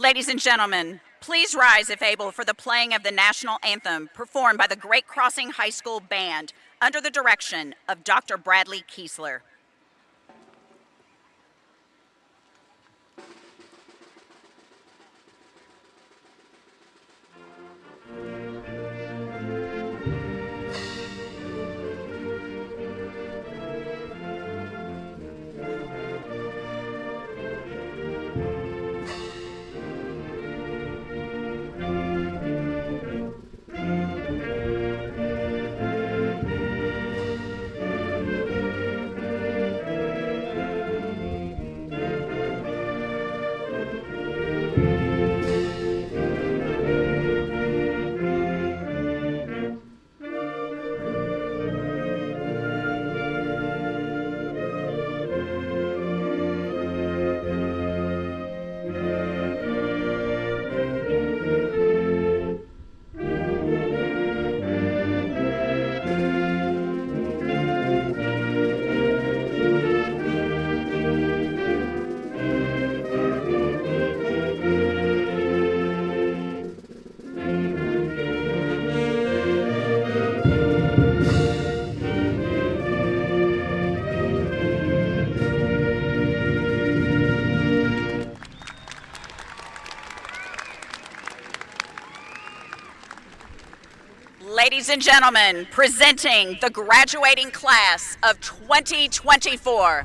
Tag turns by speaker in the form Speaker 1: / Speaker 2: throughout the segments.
Speaker 1: Ladies and gentlemen, please rise if able for the playing of the national anthem performed by the Great Crossing High School Band under the direction of Dr. Bradley Kiesler. Ladies and gentlemen, presenting the graduating class of 2024.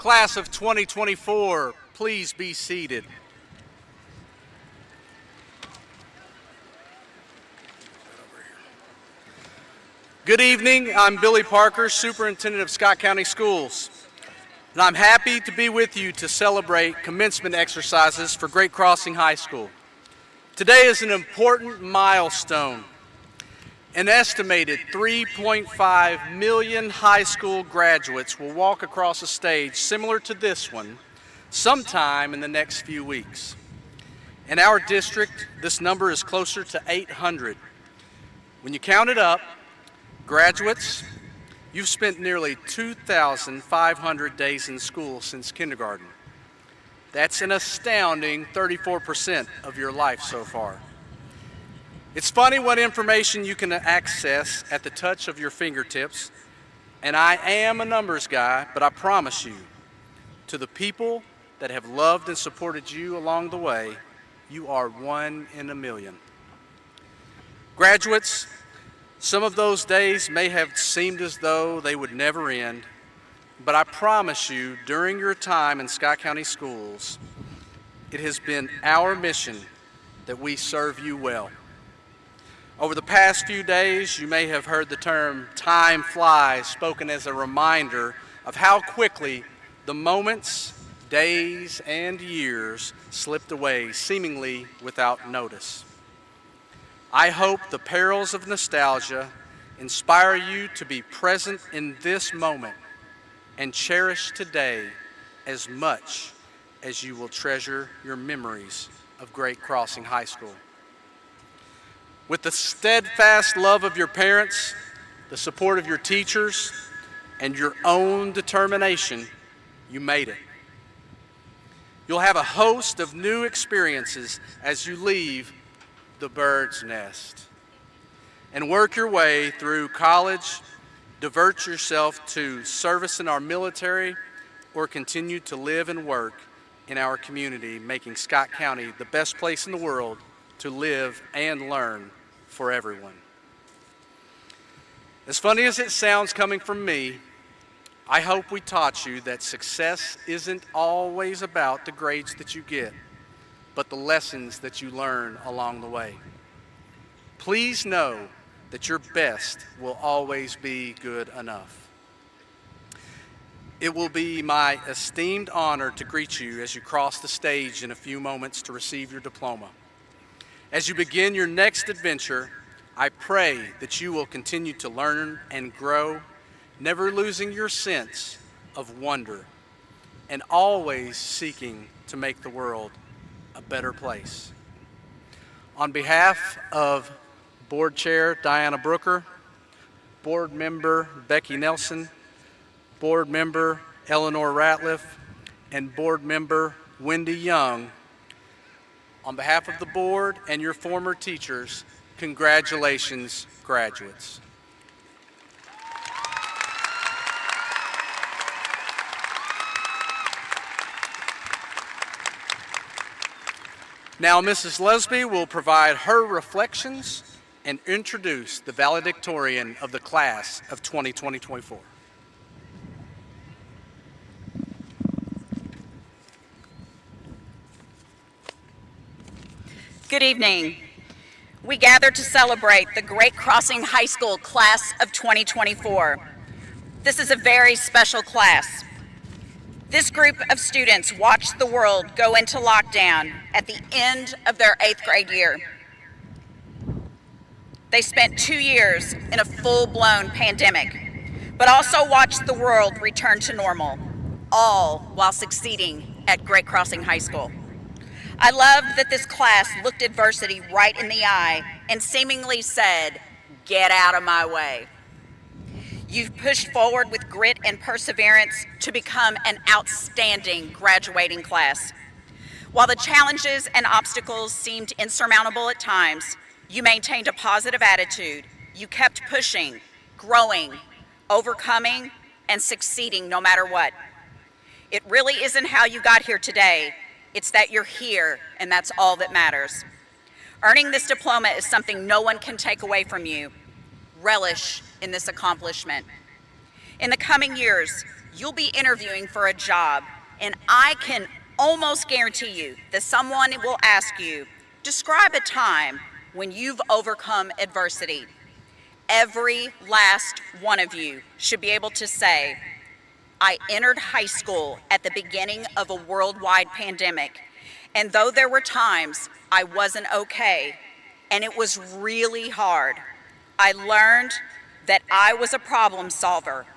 Speaker 2: Class of 2024, please be seated. Good evening, I'm Billy Parker, Superintendent of Scott County Schools, and I'm happy to be with you to celebrate commencement exercises for Great Crossing High School. Today is an important milestone. An estimated 3.5 million high school graduates will walk across a stage similar to this one sometime in the next few weeks. In our district, this number is closer to 800. When you count it up, graduates, you've spent nearly 2,500 days in school since kindergarten. That's an astounding 34% of your life so far. It's funny what information you can access at the touch of your fingertips, and I am a numbers guy, but I promise you, to the people that have loved and supported you along the way, you are one in a million. Graduates, some of those days may have seemed as though they would never end, but I promise you, during your time in Scott County Schools, it has been our mission that we serve you well. Over the past few days, you may have heard the term "time flies" spoken as a reminder of how quickly the moments, days and years slipped away seemingly without notice. I hope the perils of nostalgia inspire you to be present in this moment and cherish today as much as you will treasure your memories of Great Crossing High School. With the steadfast love of your parents, the support of your teachers, and your own determination, you made it. You'll have a host of new experiences as you leave the bird's nest and work your way through college, divert yourself to service in our military, or continue to live and work in our community, making Scott County the best place in the world to live and learn for everyone. As funny as it sounds coming from me, I hope we taught you that success isn't always about the grades that you get, but the lessons that you learn along the way. Please know that your best will always be good enough. It will be my esteemed honor to greet you as you cross the stage in a few moments to receive your diploma. As you begin your next adventure, I pray that you will continue to learn and grow, never losing your sense of wonder and always seeking to make the world a better place. On behalf of Board Chair Diana Brooker, Board Member Becky Nelson, Board Member Eleanor Ratliff, and Board Member Wendy Young, on behalf of the board and your former teachers, congratulations, graduates. Now, Mrs. Lesby will provide her reflections and introduce the valedictorian of the class of 2024.
Speaker 1: Good evening. We gather to celebrate the Great Crossing High School class of 2024. This is a very special class. This group of students watched the world go into lockdown at the end of their 8th grade year. They spent 2 years in a full-blown pandemic, but also watched the world return to normal, all while succeeding at Great Crossing High School. I loved that this class looked adversity right in the eye and seemingly said, "Get out of my way." You've pushed forward with grit and perseverance to become an outstanding graduating class. While the challenges and obstacles seemed insurmountable at times, you maintained a positive attitude. You kept pushing, growing, overcoming, and succeeding no matter what. It really isn't how you got here today. It's that you're here, and that's all that matters. Earning this diploma is something no one can take away from you. Relish in this accomplishment. In the coming years, you'll be interviewing for a job, and I can almost guarantee you that someone will ask you, describe a time when you've overcome adversity. Every last one of you should be able to say, I entered high school at the beginning of a worldwide pandemic, and though there were times I wasn't okay, and it was really hard, I learned that I was a problem solver,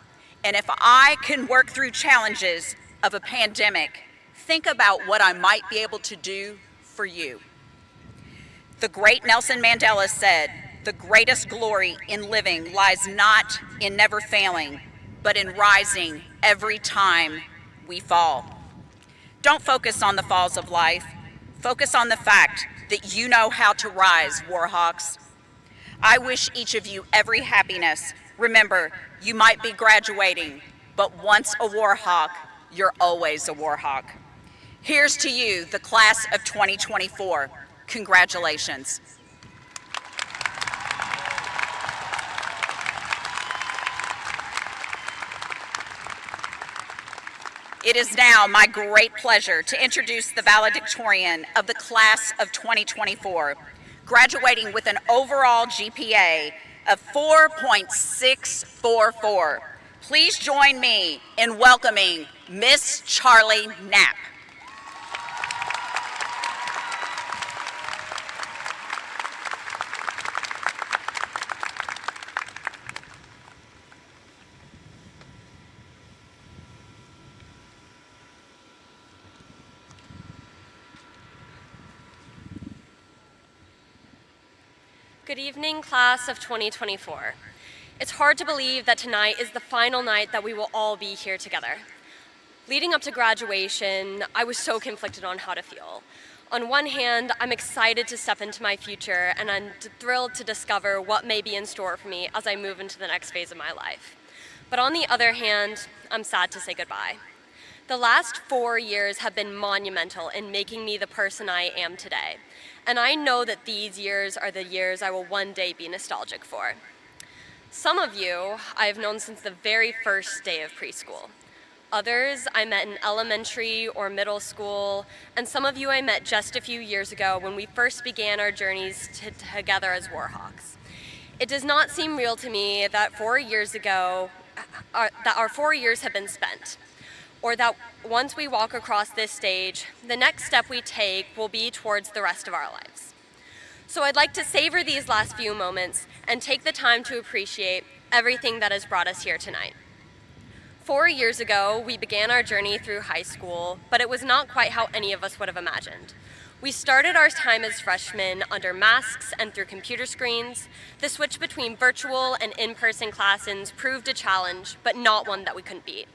Speaker 1: and if I can work through challenges of a pandemic, think about what I might be able to do for you. The great Nelson Mandela said, "The greatest glory in living lies not in never failing, but in rising every time we fall." Don't focus on the falls of life. Focus on the fact that you know how to rise, Warhawks. I wish each of you every happiness. Remember, you might be graduating, but once a Warhawk, you're always a Warhawk. Here's to you, the class of 2024. Congratulations. It is now my great pleasure to introduce the valedictorian of the class of 2024, graduating with an overall GPA of 4.644. Please join me in welcoming Miss Charlie Knapp.
Speaker 3: Good evening, class of 2024. It's hard to believe that tonight is the final night that we will all be here together. Leading up to graduation, I was so conflicted on how to feel. On one hand, I'm excited to step into my future, and I'm thrilled to discover what may be in store for me as I move into the next phase of my life. But on the other hand, I'm sad to say goodbye. The last 4 years have been monumental in making me the person I am today. And I know that these years are the years I will one day be nostalgic for. Some of you I have known since the very first day of preschool. Others I met in elementary or middle school, and some of you I met just a few years ago when we first began our journeys together as Warhawks. It does not seem real to me that 4 years ago, that our 4 years have been spent, or that once we walk across this stage, the next step we take will be towards the rest of our lives. So I'd like to savor these last few moments and take the time to appreciate everything that has brought us here tonight. 4 years ago, we began our journey through high school, but it was not quite how any of us would have imagined. We started our time as freshmen under masks and through computer screens. The switch between virtual and in-person classes proved a challenge, but not one that we couldn't beat.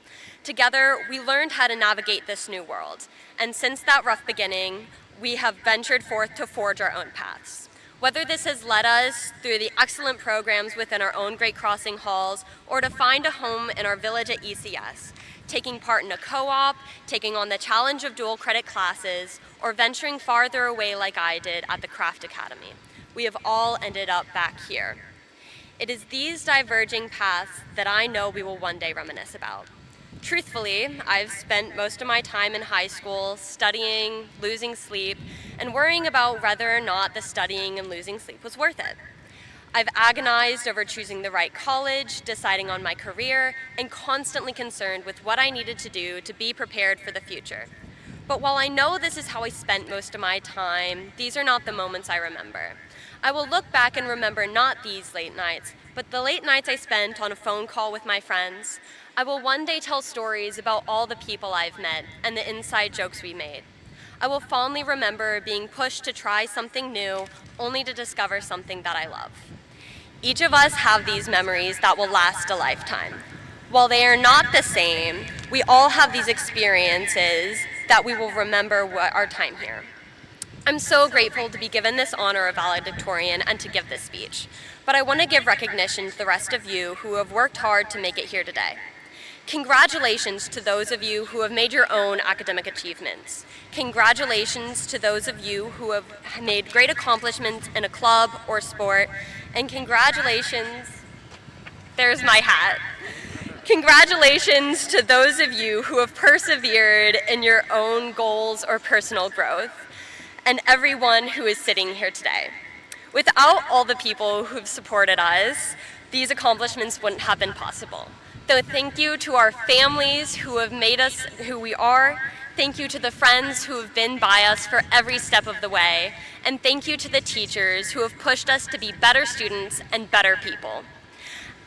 Speaker 3: Together, we learned how to navigate this new world, and since that rough beginning, we have ventured forth to forge our own paths. Whether this has led us through the excellent programs within our own Great Crossing halls, or to find a home in our village at ECS, taking part in a co-op, taking on the challenge of dual credit classes, or venturing farther away like I did at the Craft Academy, we have all ended up back here. It is these diverging paths that I know we will one day reminisce about. Truthfully, I've spent most of my time in high school studying, losing sleep, and worrying about whether or not the studying and losing sleep was worth it. I've agonized over choosing the right college, deciding on my career, and constantly concerned with what I needed to do to be prepared for the future. But while I know this is how I spent most of my time, these are not the moments I remember. I will look back and remember not these late nights, but the late nights I spent on a phone call with my friends. I will one day tell stories about all the people I've met and the inside jokes we made. I will fondly remember being pushed to try something new, only to discover something that I love. Each of us have these memories that will last a lifetime. While they are not the same, we all have these experiences that we will remember our time here. I'm so grateful to be given this honor of valedictorian and to give this speech, but I want to give recognition to the rest of you who have worked hard to make it here today. Congratulations to those of you who have made your own academic achievements. Congratulations to those of you who have made great accomplishments in a club or sport. And congratulations, there's my hat. Congratulations to those of you who have persevered in your own goals or personal growth, and everyone who is sitting here today. Without all the people who've supported us, these accomplishments wouldn't have been possible. So thank you to our families who have made us who we are. Thank you to the friends who have been by us for every step of the way. And thank you to the teachers who have pushed us to be better students and better people.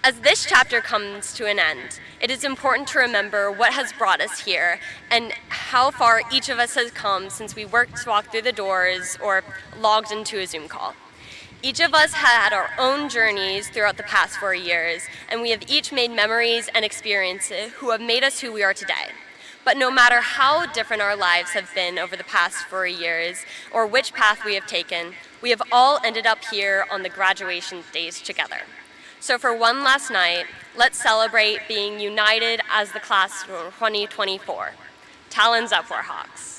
Speaker 3: As this chapter comes to an end, it is important to remember what has brought us here and how far each of us has come since we walked through the doors or logged into a Zoom call. Each of us had our own journeys throughout the past 4 years, and we have each made memories and experiences who have made us who we are today. But no matter how different our lives have been over the past 4 years, or which path we have taken, we have all ended up here on the graduation stage together. So for one last night, let's celebrate being united as the class of 2024. Talons up, Warhawks.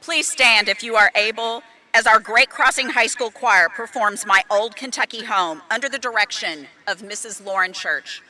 Speaker 1: Please stand if you are able as our Great Crossing High School Choir performs My Old Kentucky Home under the direction of Mrs. Lauren Church.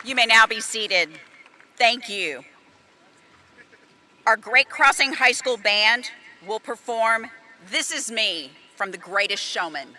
Speaker 1: You may now be seated. Thank you. Our Great Crossing High School Band will perform This Is Me from The Greatest Showman.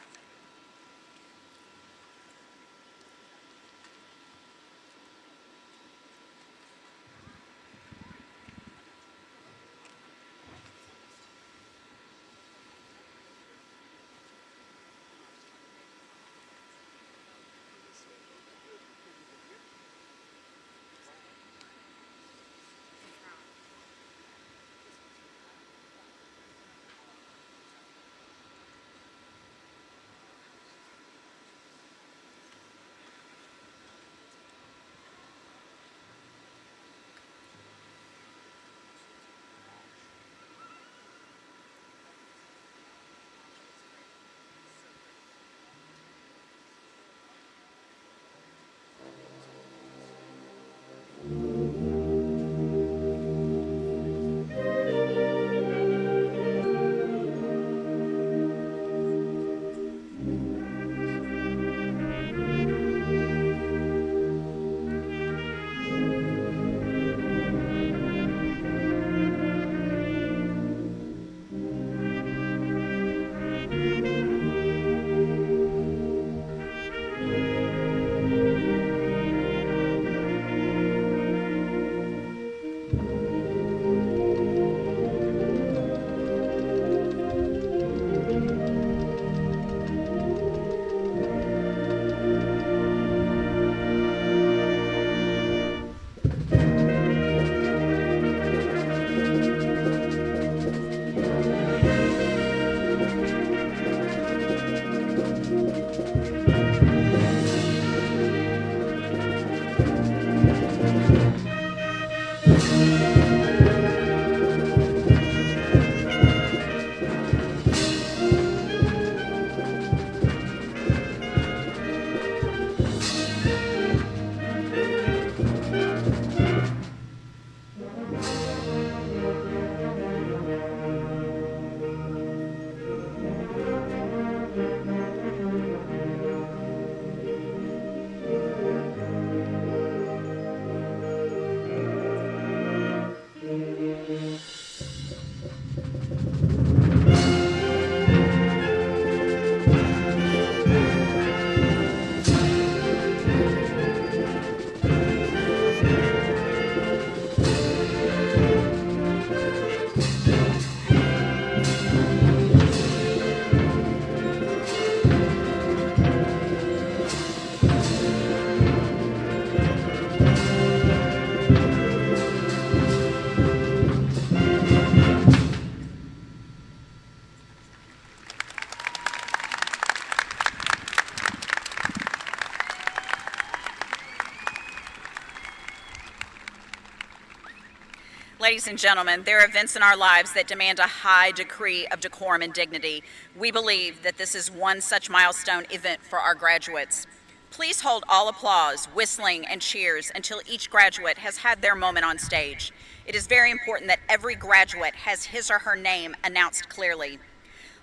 Speaker 1: Ladies and gentlemen, there are events in our lives that demand a high degree of decorum and dignity. We believe that this is one such milestone event for our graduates. Please hold all applause, whistling, and cheers until each graduate has had their moment on stage. It is very important that every graduate has his or her name announced clearly.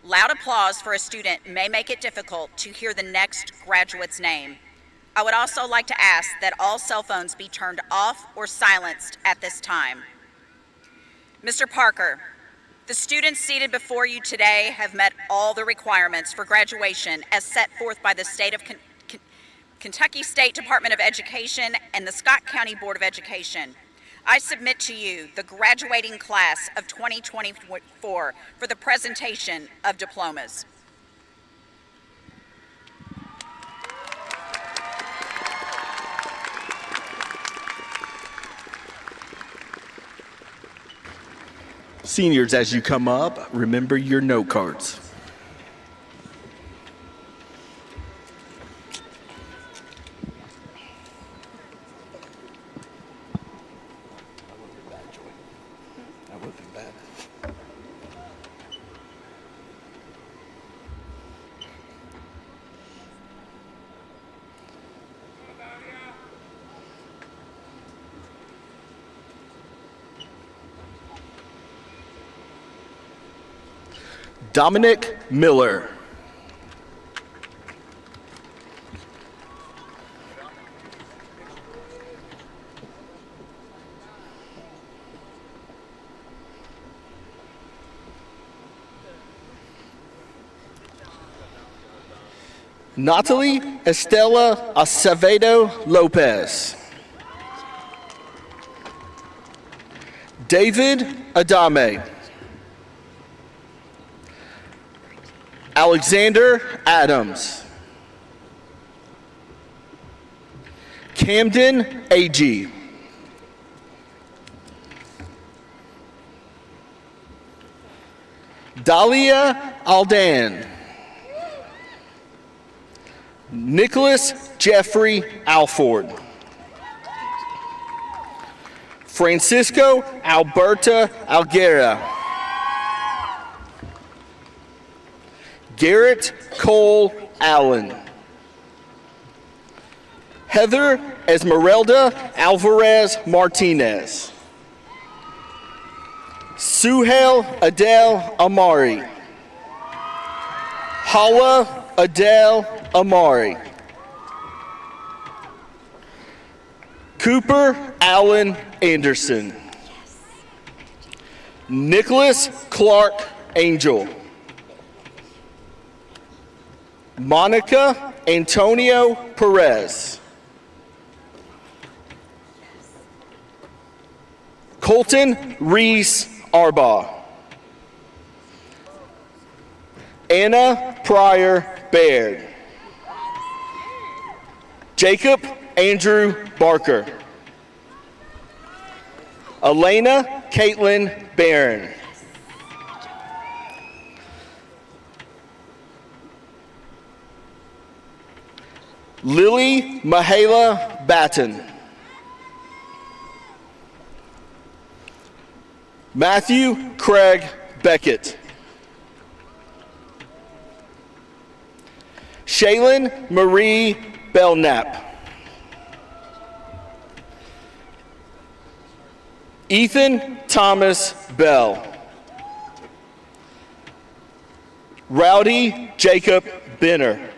Speaker 1: Loud applause for a student may make it difficult to hear the next graduate's name. I would also like to ask that all cell phones be turned off or silenced at this time. Mr. Parker, the students seated before you today have met all the requirements for graduation as set forth by the Kentucky State Department of Education and the Scott County Board of Education. I submit to you the graduating class of 2024 for the presentation of diplomas.
Speaker 4: Seniors, as you come up, remember your note cards. Dominic Miller. Natalie Estela Acevedo Lopez. David Adame. Alexander Adams. Camden Agee. Dahlia Aldan. Nicholas Jeffrey Alford. Francisco Alberta Alguera. Garrett Cole Allen. Heather Esmeralda Alvarez Martinez. Suhail Adele Amari. Hala Adele Amari. Cooper Allen Anderson. Nicholas Clark Angel. Monica Antonio Perez. Colton Reese Arbaugh. Anna Pryor Baird. Jacob Andrew Barker. Elena Caitlin Barron. Lily Mahala Batten. Matthew Craig Beckett. Shaylin Marie Belknap. Ethan Thomas Bell. Rowdy Jacob Benner.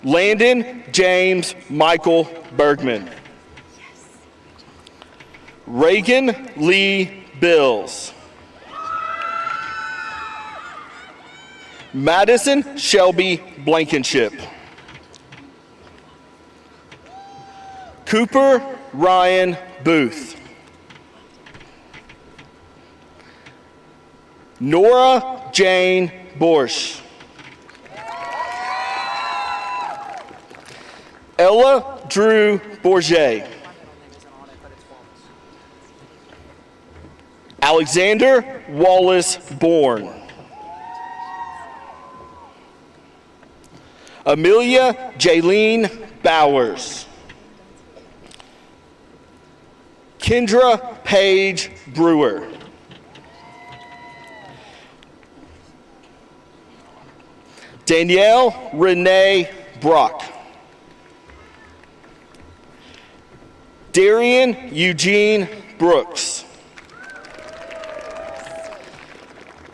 Speaker 4: Landon James Michael Bergman. Reagan Lee Bills. Madison Shelby Blankenship. Cooper Ryan Booth. Nora Jane Borsch. Ella Drew Bourget. Alexander Wallace Bourne. Amelia Jaylene Bowers. Kendra Paige Brewer. Danielle Renee Brock. Darian Eugene Brooks.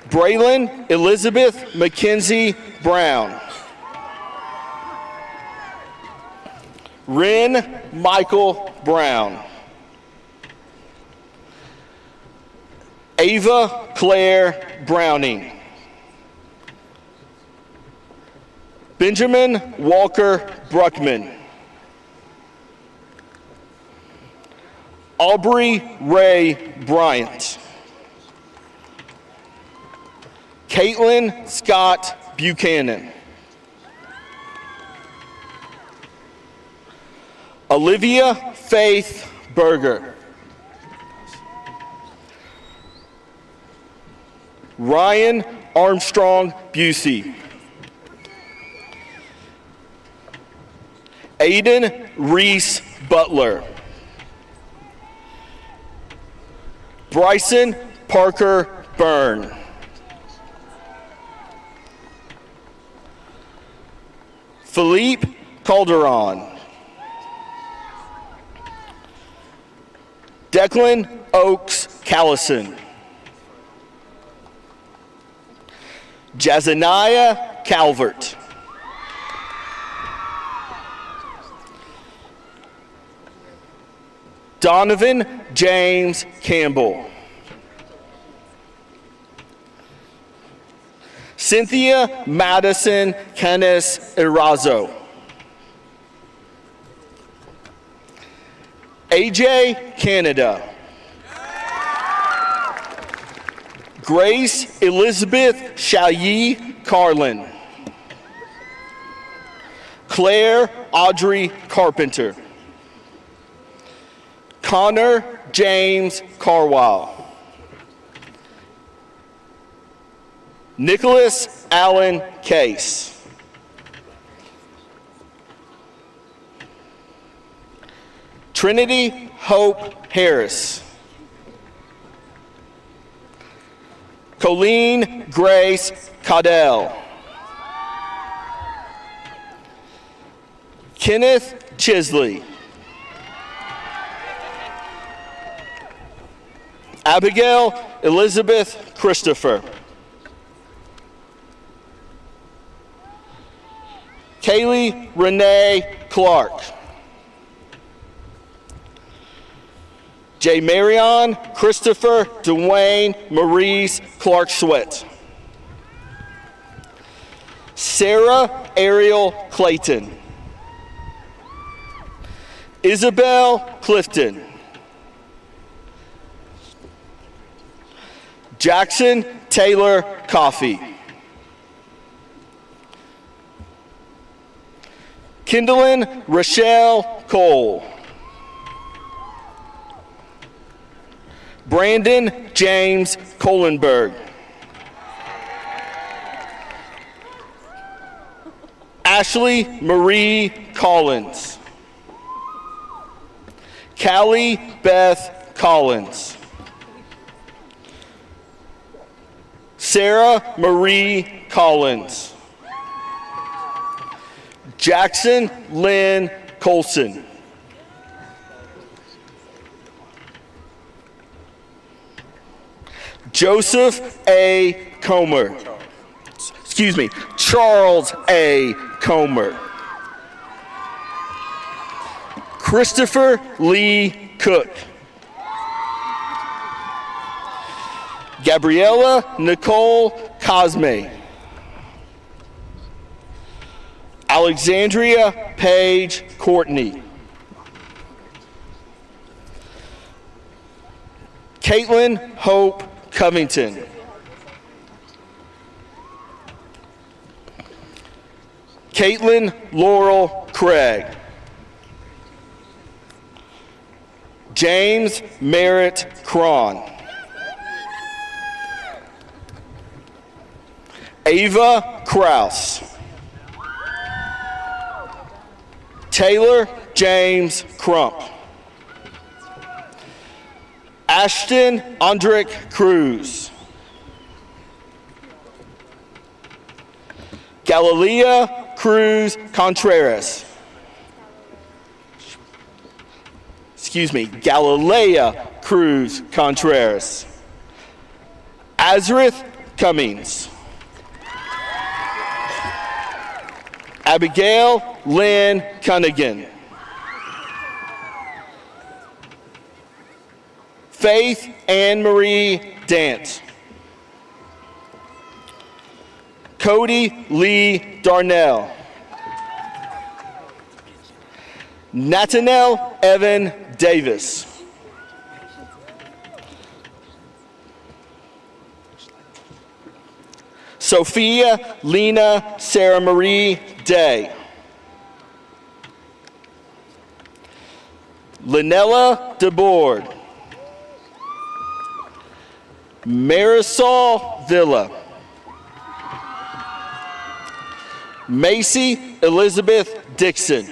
Speaker 4: Braylon Elizabeth Mackenzie Brown. Ren Michael Brown. Ava Claire Browning. Benjamin Walker Bruckman. Aubrey Ray Bryant. Caitlin Scott Buchanan. Olivia Faith Berger. Ryan Armstrong Busey. Aiden Reese Butler. Bryson Parker Byrne. Philippe Calderon. Declan Oaks Callison. Jazaniah Calvert. Donovan James Campbell. Cynthia Madison Canes Erazo. AJ Canada. Grace Elizabeth Shayi Carlin. Claire Audrey Carpenter. Connor James Carwile. Nicholas Allen Case. Trinity Hope Harris. Colleen Grace Caudell. Kenneth Chisley. Abigail Elizabeth Christopher. Kaylee Renee Clark. J. Marion Christopher Dwayne Maurice Clark Sweat. Sarah Ariel Clayton. Isabel Clifton. Jackson Taylor Coffey. Kindlin Rochelle Cole. Brandon James Kohlenberg. Ashley Marie Collins. Callie Beth Collins. Sarah Marie Collins. Jackson Lynn Colson. Joseph A. Comer. Charles A. Comer. Christopher Lee Cook. Gabriella Nicole Cosme. Alexandria Paige Courtney. Caitlin Hope Covington. Caitlin Laurel Craig. James Merritt Cron. Ava Kraus. Taylor James Crump. Ashton Andrick Cruz. Galilea Cruz Contreras. Galilea Cruz Contreras. Azrith Cummings. Abigail Lynn Cunnigan. Faith Anne Marie Dant. Cody Lee Darnell. Nathaniel Evan Davis. Sophia Lena Sarah Marie Day. Lynella DeBoard. Marisol Villa. Macy Elizabeth Dixon.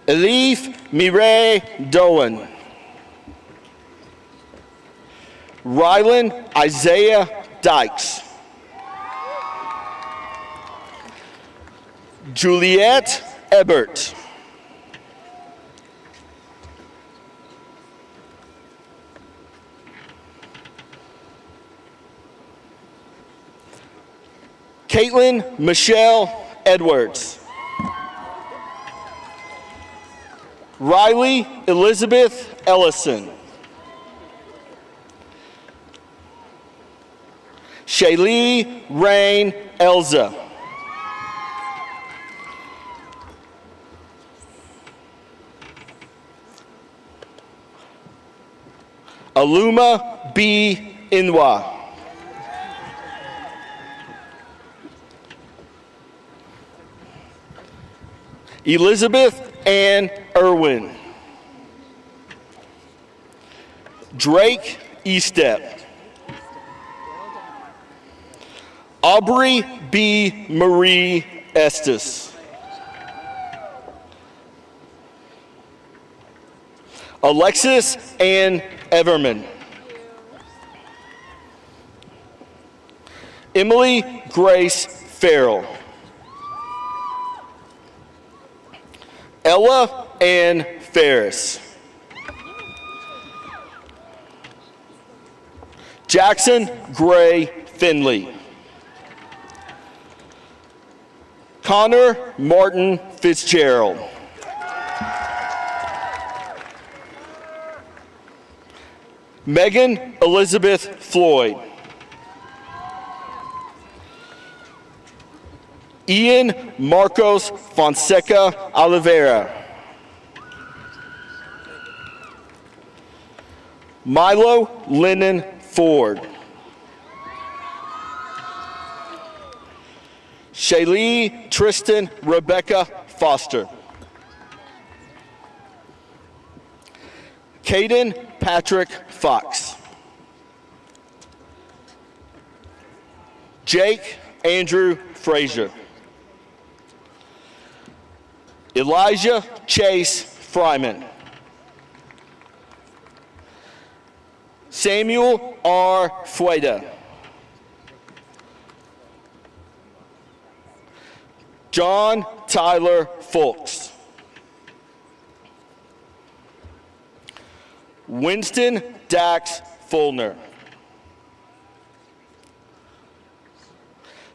Speaker 4: Elif Mireille Dolan. Rylan Isaiah Dykes. Juliette Ebert. Caitlin Michelle Edwards. Riley Elizabeth Ellison. Shaylee Rain Elza. Aluma B. Inwa. Elizabeth Ann Irwin. Drake Estep. Aubrey B. Marie Estes. Alexis Ann Everman. Emily Grace Farrell. Ella Ann Ferris. Jackson Gray Finley. Connor Martin Fitzgerald. Megan Elizabeth Floyd. Ian Marcos Fonseca Oliveira. Milo Lennon Ford. Shaylee Tristan Rebecca Foster. Caden Patrick Fox. Jake Andrew Frazier. Elijah Chase Fryman. Samuel R. Fueda. John Tyler Fulks. Winston Dax Fulner.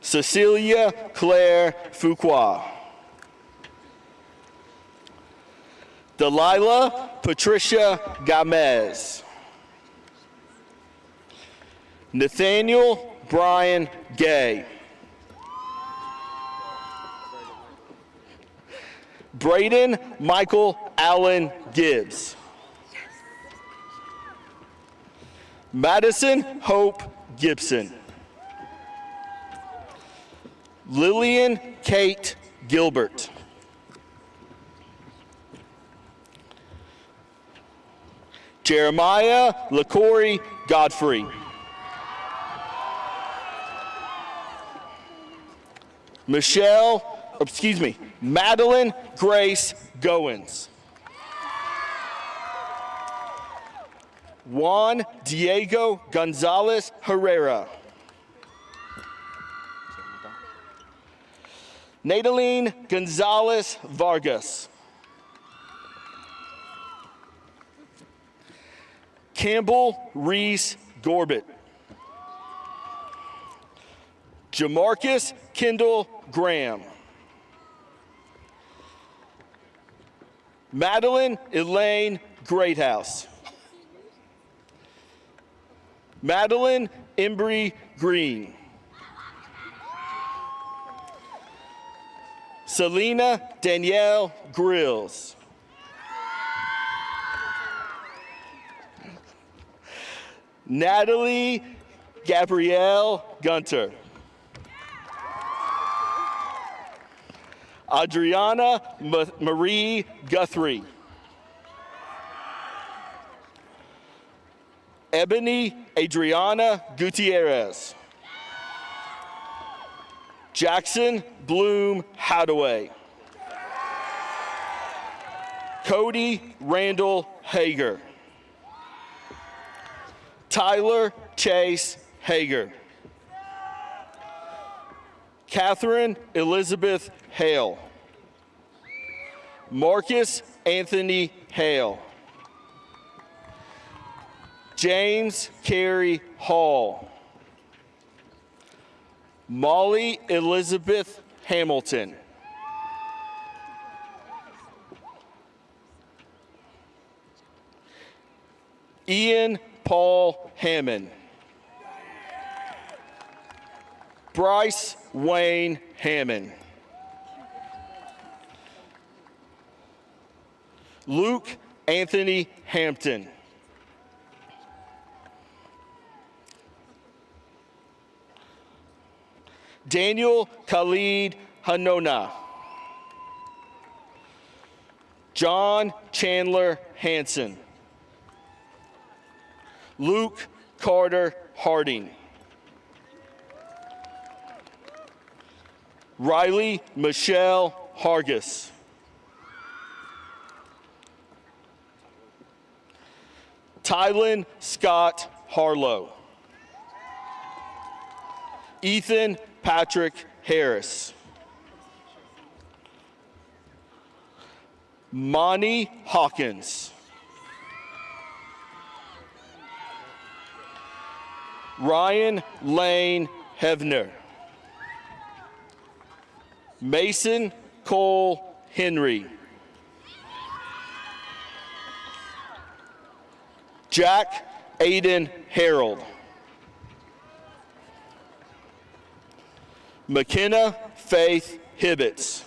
Speaker 4: Cecilia Claire Fuqua. Delilah Patricia Gamez. Nathaniel Brian Gay. Braden Michael Allen Gibbs. Madison Hope Gibson. Lillian Kate Gilbert. Jeremiah LaCory Godfrey. Madeline Grace Goins. Juan Diego Gonzalez Herrera. Nadaline Gonzalez Vargas. Campbell Reese Gorbett. Jamarcus Kendall Graham. Madeline Elaine Greathouse. Madeline Embry Green. Selena Danielle Grills. Natalie Gabrielle Gunter. Adriana Marie Guthrie. Ebony Adriana Gutierrez. Jackson Bloom Hadaway. Cody Randall Hager. Tyler Chase Hager. Catherine Elizabeth Hale. Marcus Anthony Hale. James Carey Hall. Molly Elizabeth Hamilton. Ian Paul Hammond. Bryce Wayne Hammond. Luke Anthony Hampton. Daniel Khalid Hanona. John Chandler Hanson. Luke Carter Harding. Riley Michelle Hargis. Tylen Scott Harlow. Ethan Patrick Harris. Monty Hawkins. Ryan Lane Hevner. Mason Cole Henry. Jack Aiden Harold. McKenna Faith Hibbets.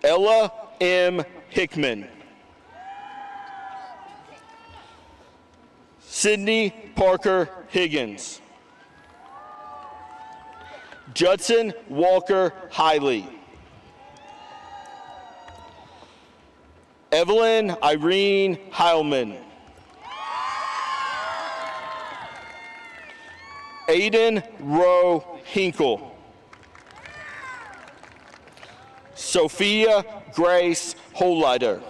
Speaker 4: Ella M. Hickman. Sydney Parker Higgins. Judson Walker Hiley. Evelyn Irene Heilman. Aiden Rowe Hinkle. Sophia Grace Hollider.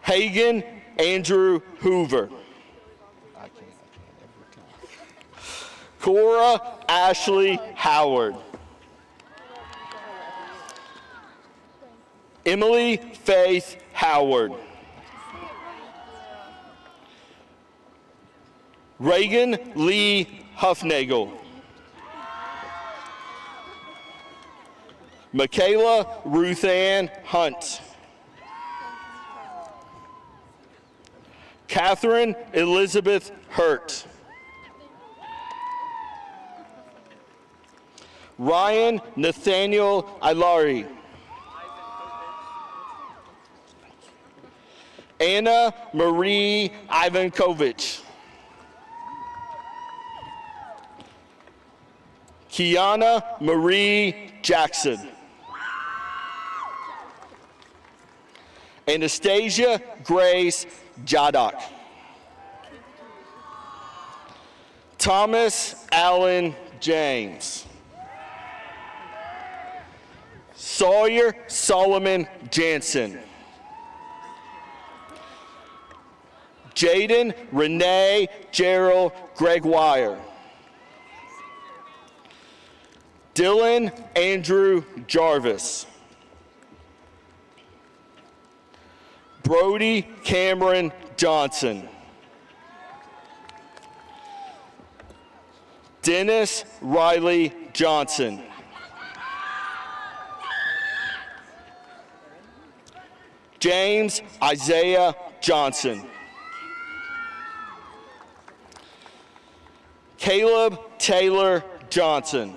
Speaker 4: Hagen Andrew Hoover. Cora Ashley Howard. Emily Faith Howard. Reagan Lee Huffnagel. Michaela Ruthann Hunt. Catherine Elizabeth Hurt. Ryan Nathaniel Ilari. Anna Marie Ivankovich. Kiana Marie Jackson. Anastasia Grace Jadok. Thomas Allen James. Sawyer Solomon Jansen. Jaden Renee Gerald Gregoire. Dylan Andrew Jarvis. Brody Cameron Johnson. Dennis Riley Johnson. James Isaiah Johnson. Caleb Taylor Johnson.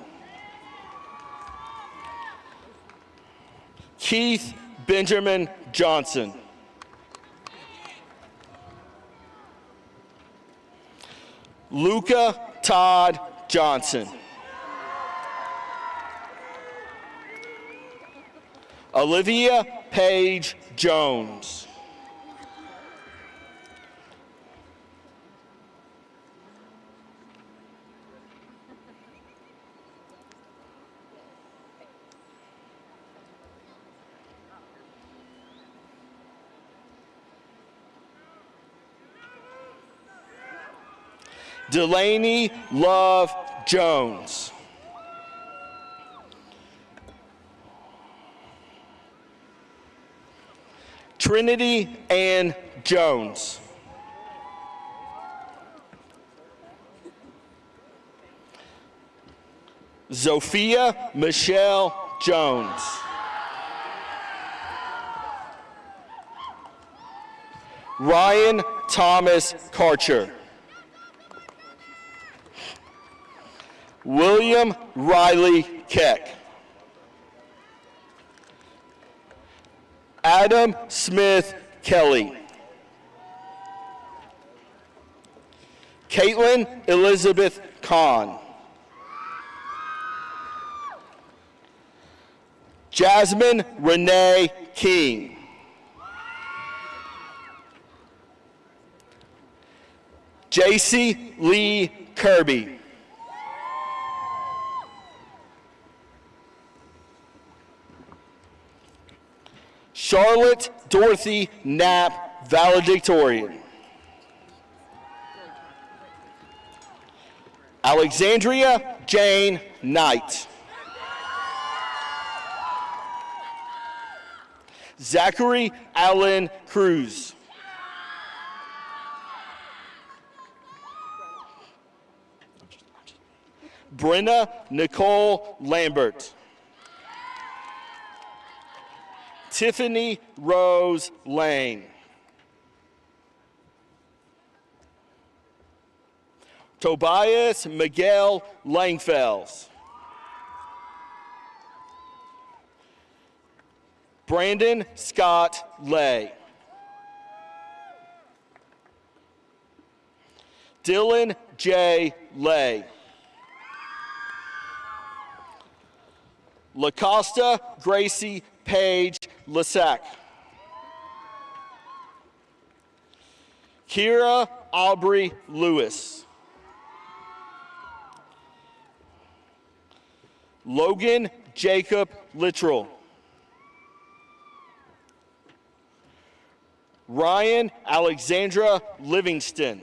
Speaker 4: Keith Benjamin Johnson. Luca Todd Johnson. Olivia Paige Jones. Delaney Love Jones. Trinity Ann Jones. Sophia Michelle Jones. Ryan Thomas Karcher. William Riley Keck. Adam Smith Kelly. Caitlin Elizabeth Kahn. Jasmine Renee King. JC Lee Kirby. Charlotte Dorothy Knapp Valedictorian. Alexandria Jane Knight. Zachary Allen Cruz. Brenna Nicole Lambert. Tiffany Rose Lane. Tobias Miguel Langfels. Brandon Scott Lay. Dylan J. Lay. LaCosta Gracie Page Lasac. Kira Aubrey Lewis. Logan Jacob Littrell. Ryan Alexandra Livingston.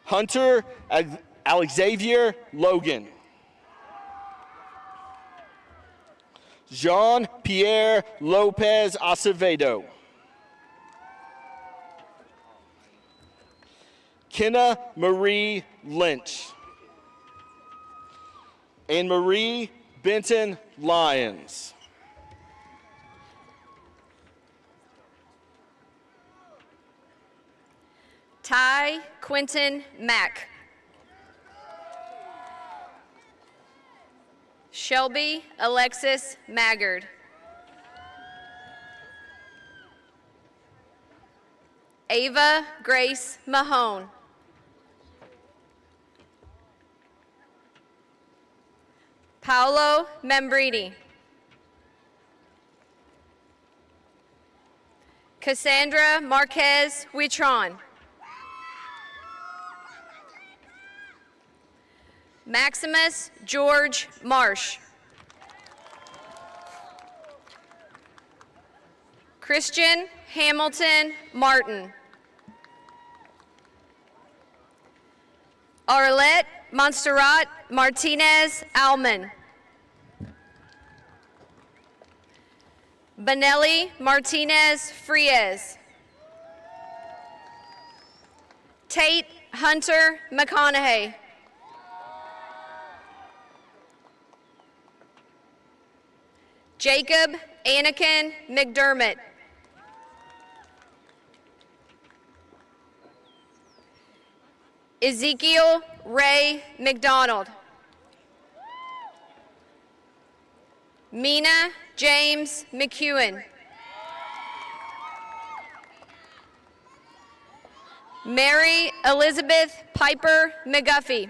Speaker 4: Hunter Alexavier Logan. Jean-Pierre Lopez Acevedo. Kenna Marie Lynch. Anne Marie Benton Lyons.
Speaker 5: Ty Quentin Mack. Shelby Alexis Maggard. Ava Grace Mahone. Paolo Membriti. Cassandra Marquez Huitron. Maximus George Marsh. Christian Hamilton Martin. Arlette Montserrat Martinez Alman. Benelli Martinez Friez. Tate Hunter McConaughey. Jacob Anakin McDermott. Ezekiel Ray McDonald. Mina James McEwen. Mary Elizabeth Piper McGuffey.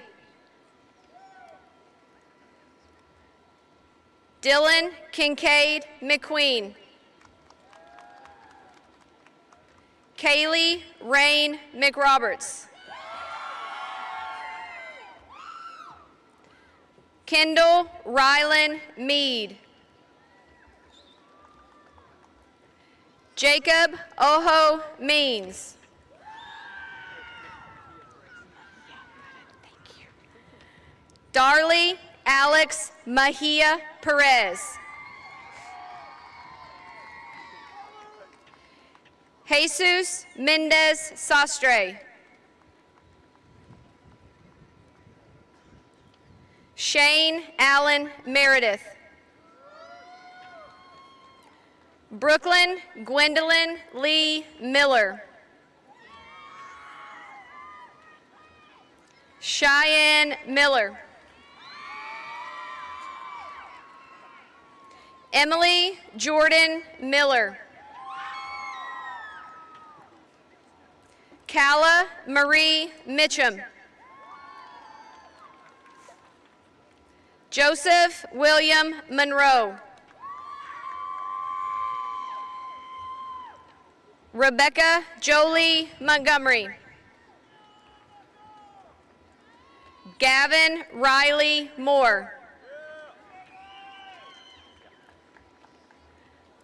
Speaker 5: Dylan Kincaid McQueen. Kaylee Rain McRoberts. Kendall Rylan Mead. Jacob Oho Means. Darley Alex Mahia Perez. Jesus Mendez Sastre. Shane Allen Meredith. Brooklyn Gwendolyn Lee Miller. Cheyenne Miller. Emily Jordan Miller. Calla Marie Mitchum. Joseph William Monroe. Rebecca Jolie Montgomery. Gavin Riley Moore.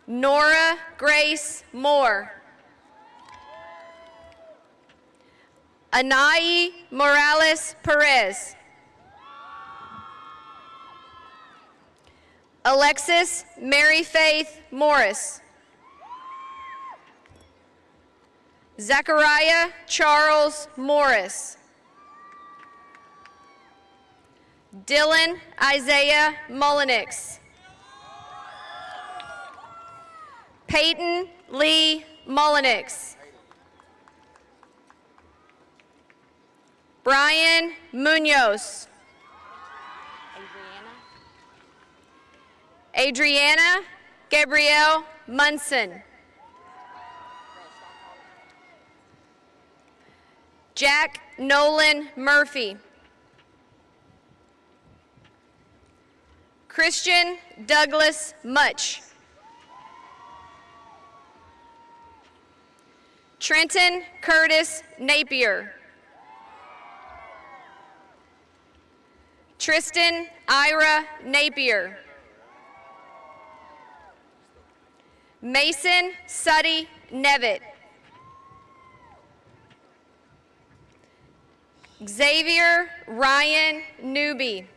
Speaker 5: Nora Grace Moore. Anai Morales Perez. Alexis Mary Faith Morris. Zachariah Charles Morris. Dylan Isaiah Mullenix. Peyton Lee Mullenix. Brian Munoz. Adriana Gabrielle Munson. Jack Nolan Murphy. Christian Douglas Much. Trenton Curtis Napier. Tristan Ira Napier. Mason Suddy Nevitt. Xavier Ryan Newby.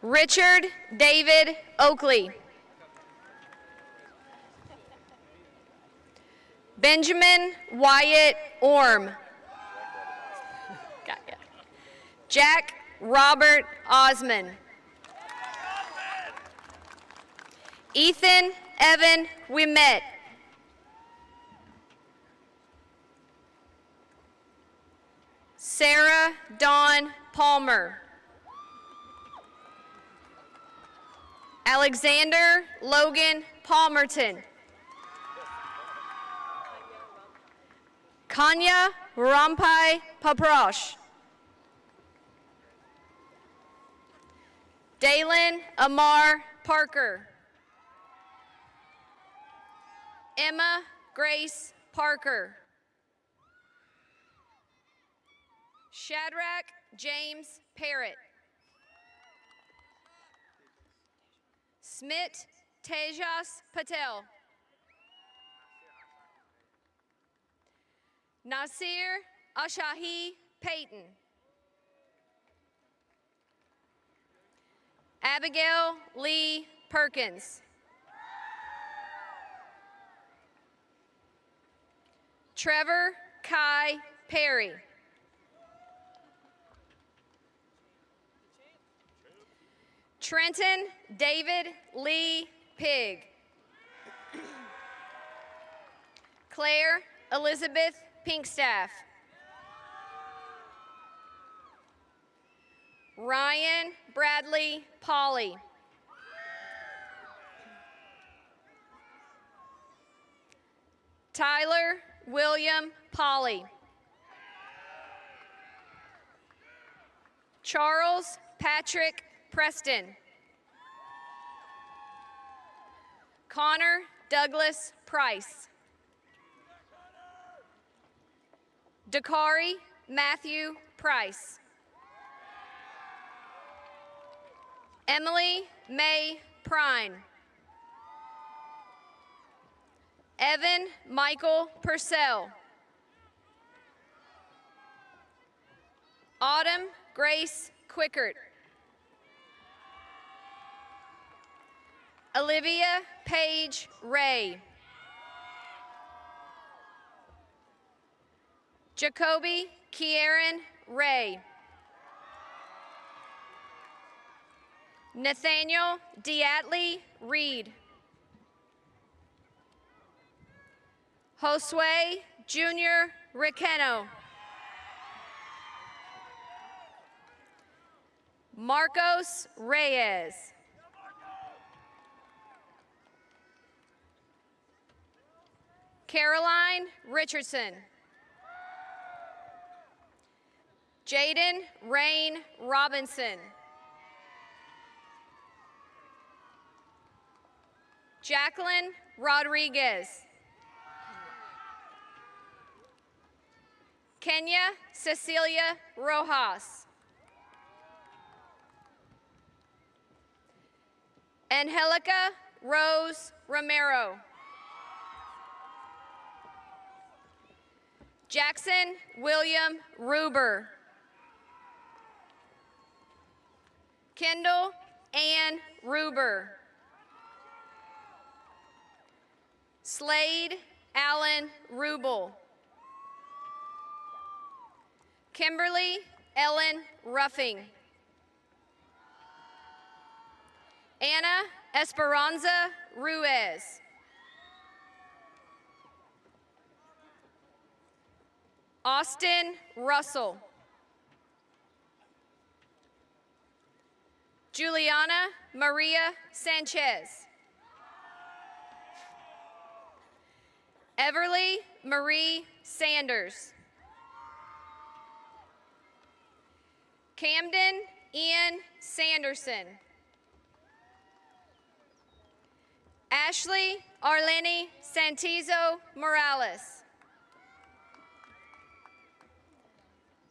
Speaker 5: Richard David Oakley. Benjamin Wyatt Orm. Got ya. Jack Robert Osman. Ethan Evan Wimet. Sarah Dawn Palmer. Alexander Logan Palmerton. Kanya Rampai Paprosh. Dalen Amar Parker. Emma Grace Parker. Shadrach James Parrott. Smit Tejas Patel. Nasir Ashahi Payton. Abigail Lee Perkins. Trevor Kai Perry. Trenton David Lee Pig. Claire Elizabeth Pinkstaff. Ryan Bradley Polly. Tyler William Polly. Charles Patrick Preston. Connor Douglas Price. Dakari Matthew Price. Emily May Prine. Evan Michael Purcell. Autumn Grace Quickert. Olivia Paige Ray. Jacoby Kieran Ray. Nathaniel Diatley Reed. Josue Jr. Riqueno. Marcos Reyes. Caroline Richardson. Jaden Rain Robinson. Jacqueline Rodriguez. Kenya Cecilia Rojas. Angelica Rose Romero. Jackson William Ruber. Kendall Ann Ruber. Slade Allen Rubel. Kimberly Ellen Ruffing. Anna Esperanza Ruiz. Austin Russell. Juliana Maria Sanchez. Everly Marie Sanders. Camden Ian Sanderson. Ashley Arlene Santizo Morales.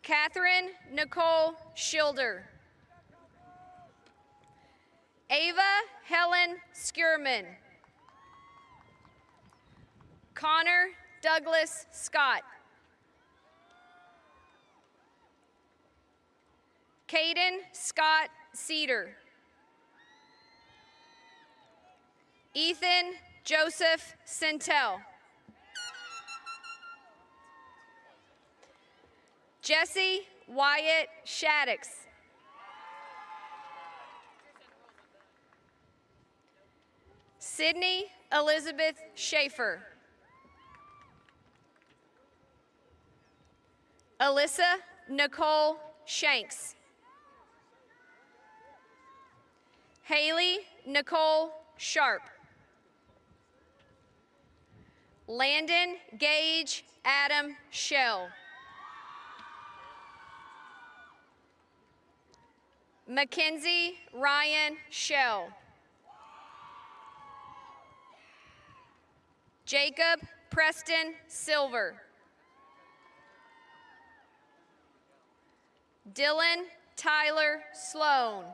Speaker 5: Catherine Nicole Schilder. Ava Helen Skierman. Connor Douglas Scott. Caden Scott Cedar. Ethan Joseph Centel. Jesse Wyatt Shaddix. Sydney Elizabeth Schaefer. Alyssa Nicole Shanks. Haley Nicole Sharp. Landon Gage Adam Shell. Mackenzie Ryan Shell. Jacob Preston Silver. Dylan Tyler Sloan.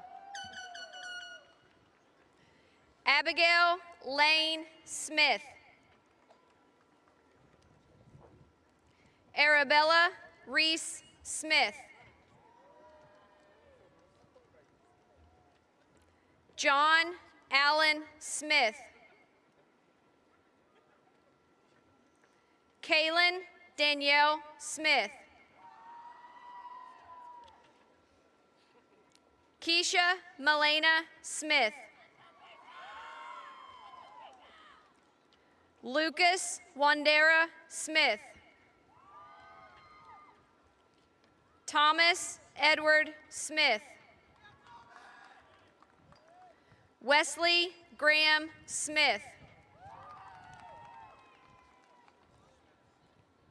Speaker 5: Abigail Lane Smith. Arabella Reese Smith. John Allen Smith. Kaylin Danielle Smith. Keisha Melena Smith. Lucas Wandera Smith. Thomas Edward Smith. Wesley Graham Smith.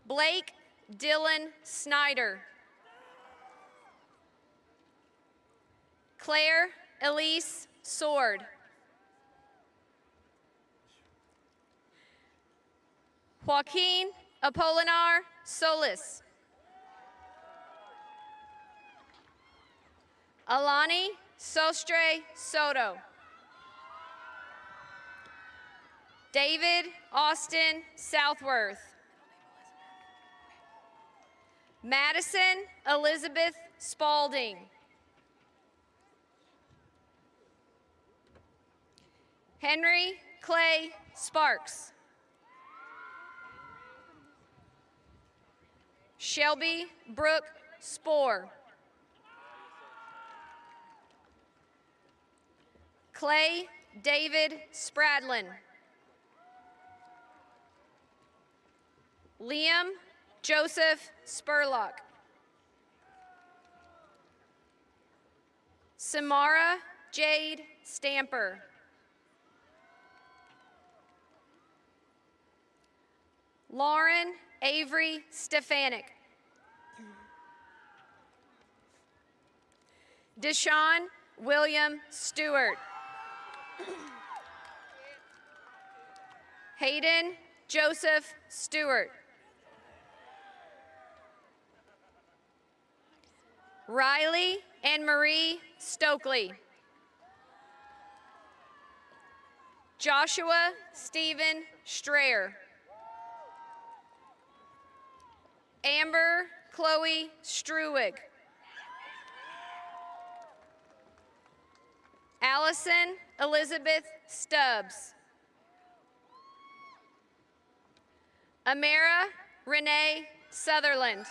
Speaker 5: Blake Dylan Snyder. Claire Elise Sword. Joaquin Apolinar Solis. Alani Sostre Soto. David Austin Southworth. Madison Elizabeth Spalding. Henry Clay Sparks. Shelby Brooke Spoor. Clay David Spradlin. Liam Joseph Spurlock. Samara Jade Stamper. Lauren Avery Stefanik. Deshaun William Stewart. Hayden Joseph Stewart. Riley Anne Marie Stokely. Joshua Stephen Strayer. Amber Chloe Struwig. Allison Elizabeth Stubbs. Amara Renee Sutherland.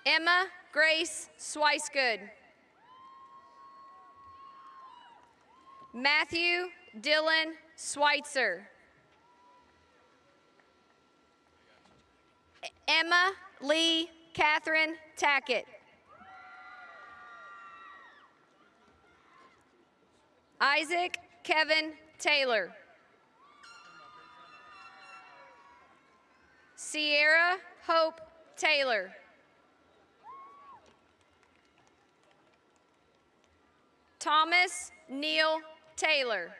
Speaker 5: Emma Grace Swicegood. Matthew Dylan Schweitzer. Emma Lee Catherine Tackett. Isaac Kevin Taylor. Sierra Hope Taylor. Thomas Neil Taylor.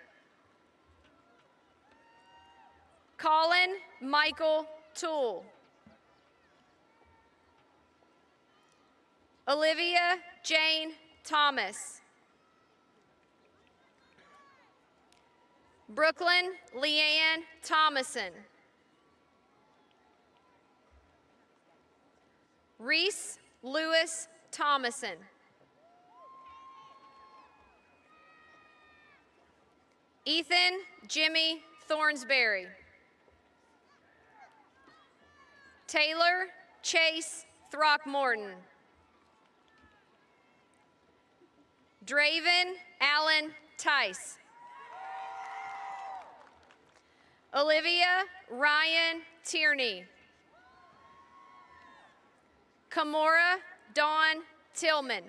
Speaker 5: Colin Michael Toole. Olivia Jane Thomas. Brooklyn Leanne Thomason. Reese Lewis Thomason. Ethan Jimmy Thornsberry. Taylor Chase Throckmorton. Draven Allen Tice. Olivia Ryan Tierney. Kamora Dawn Tillman.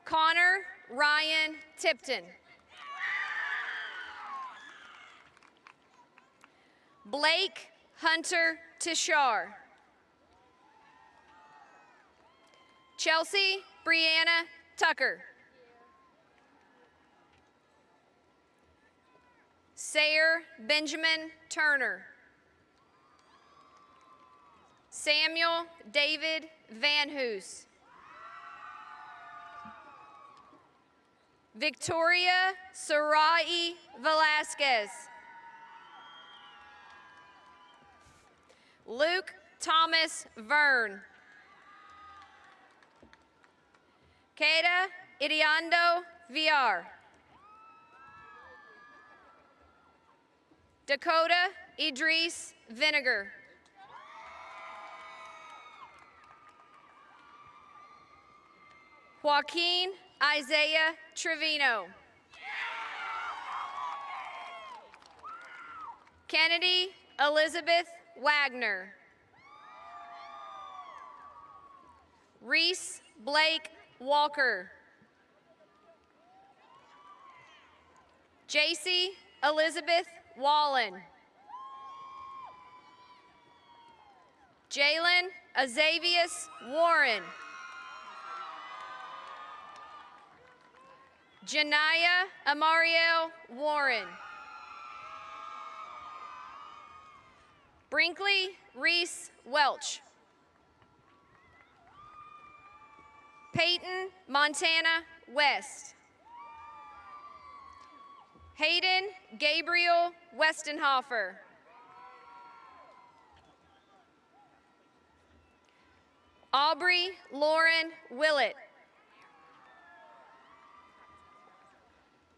Speaker 5: Connor Ryan Tipton. Blake Hunter Tishar. Chelsea Brianna Tucker. Sayer Benjamin Turner. Samuel David Van Hoos. Victoria Sarai Velasquez. Luke Thomas Verne. Keda Idiondo Villar. Dakota Idris Vinegar. Joaquin Isaiah Trevino. Kennedy Elizabeth Wagner. Reese Blake Walker. JC Elizabeth Wallen. Jalen Azavius Warren. Janaya Amariel Warren. Brinkley Reese Welch. Peyton Montana West. Hayden Gabriel Westenhofer. Aubrey Lauren Willett.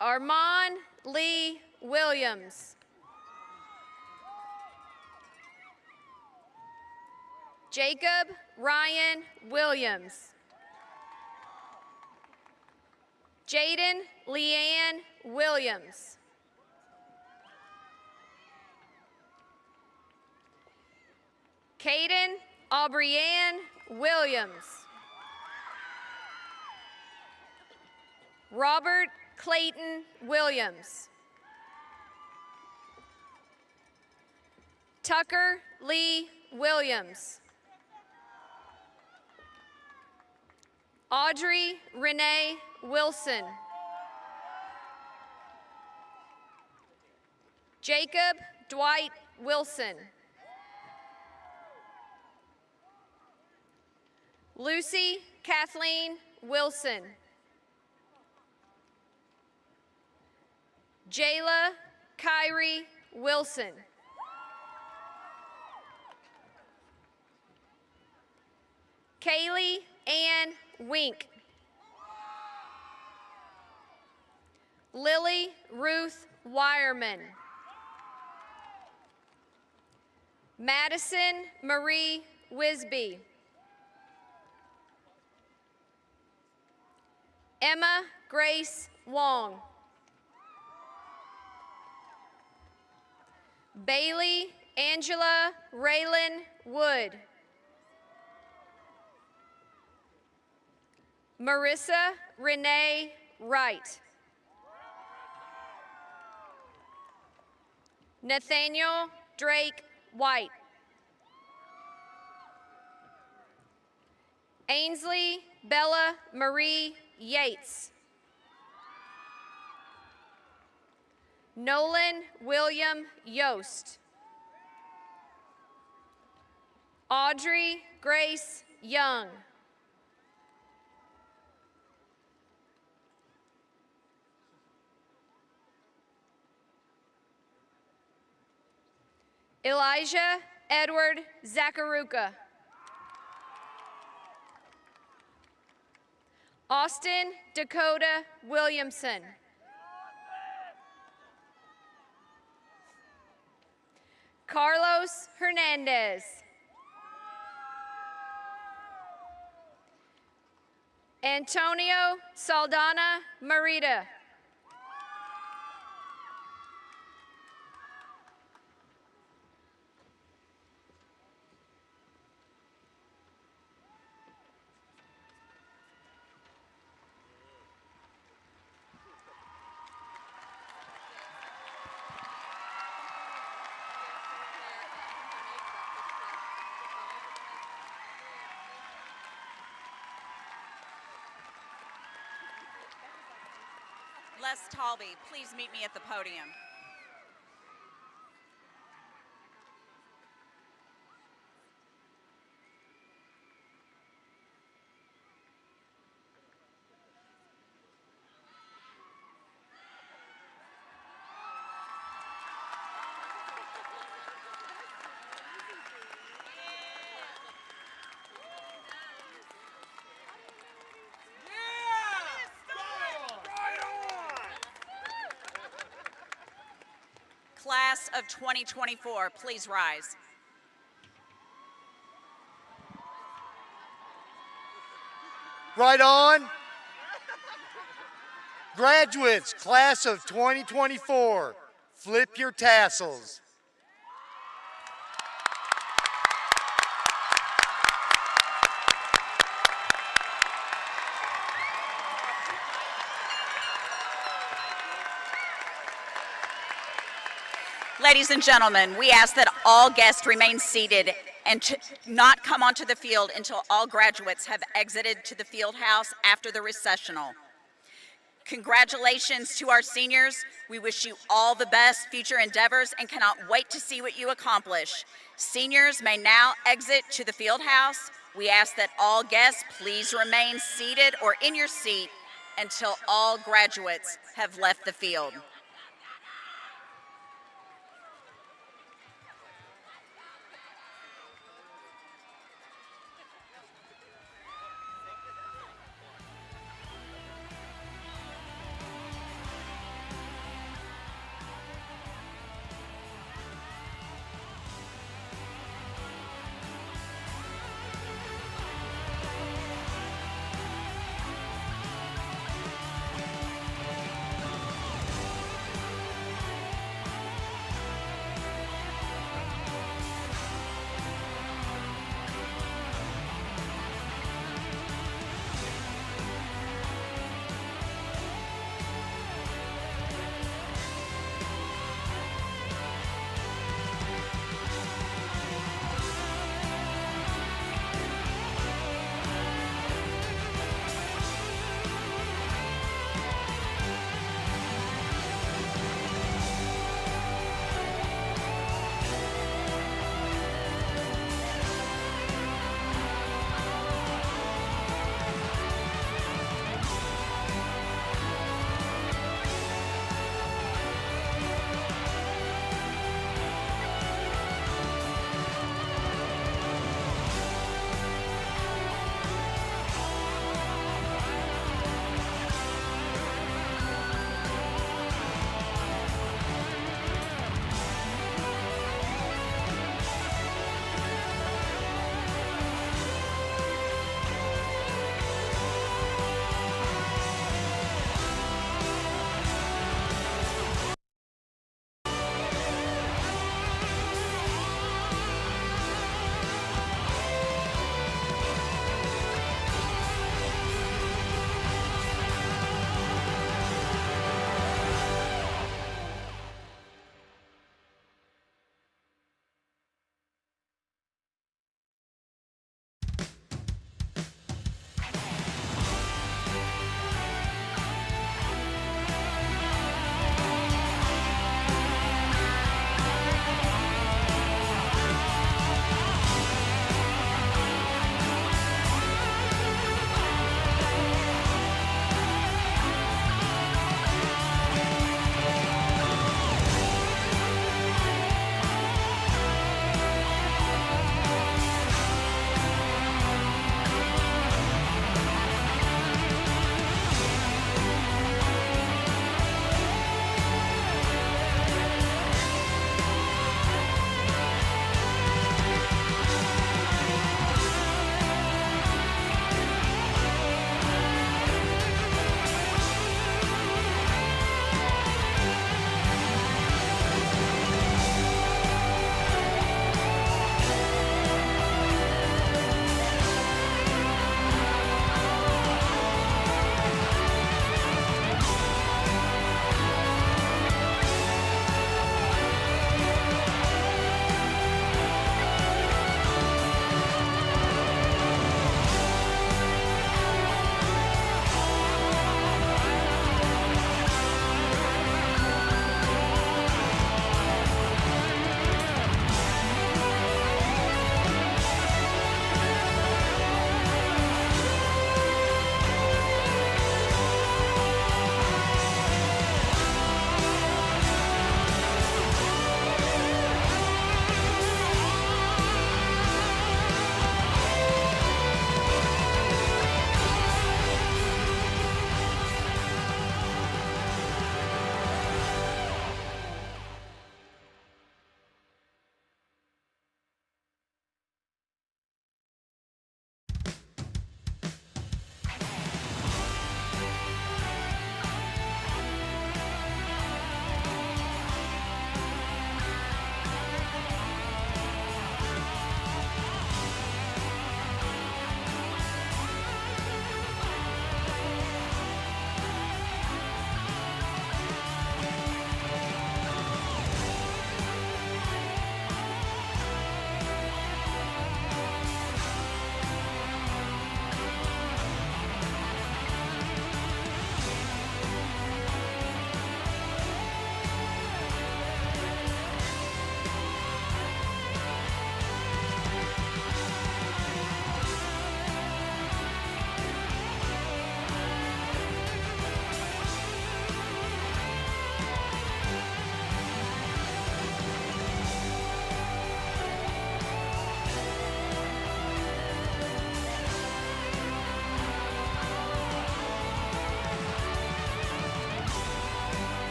Speaker 5: Armand Lee Williams. Jacob Ryan Williams. Jaden Leanne Williams. Caden Aubrianne Williams. Robert Clayton Williams. Tucker Lee Williams. Audrey Renee Wilson. Jacob Dwight Wilson. Lucy Kathleen Wilson. Jayla Kyrie Wilson. Kaylee Ann Wink. Lily Ruth Wireman. Madison Marie Wisby. Emma Grace Wong. Bailey Angela Raylan Wood. Marissa Renee Wright. Nathaniel Drake White. Ainsley Bella Marie Yates. Nolan William Yost. Audrey Grace Young. Elijah Edward Zacharuka. Austin Dakota Williamson. Carlos Hernandez. Antonio Saldana Marita.
Speaker 1: Les Talby, please meet me at the podium. class of 2024, please rise.
Speaker 6: Right on. Graduates, class of 2024, flip your tassels.
Speaker 1: Ladies and gentlemen, we ask that all guests remain seated and to not come onto the field until all graduates have exited to the field house after the recessional. Congratulations to our seniors. We wish you all the best future endeavors and cannot wait to see what you accomplish. Seniors may now exit to the field house. We ask that all guests please remain seated or in your seat until all graduates have left the field.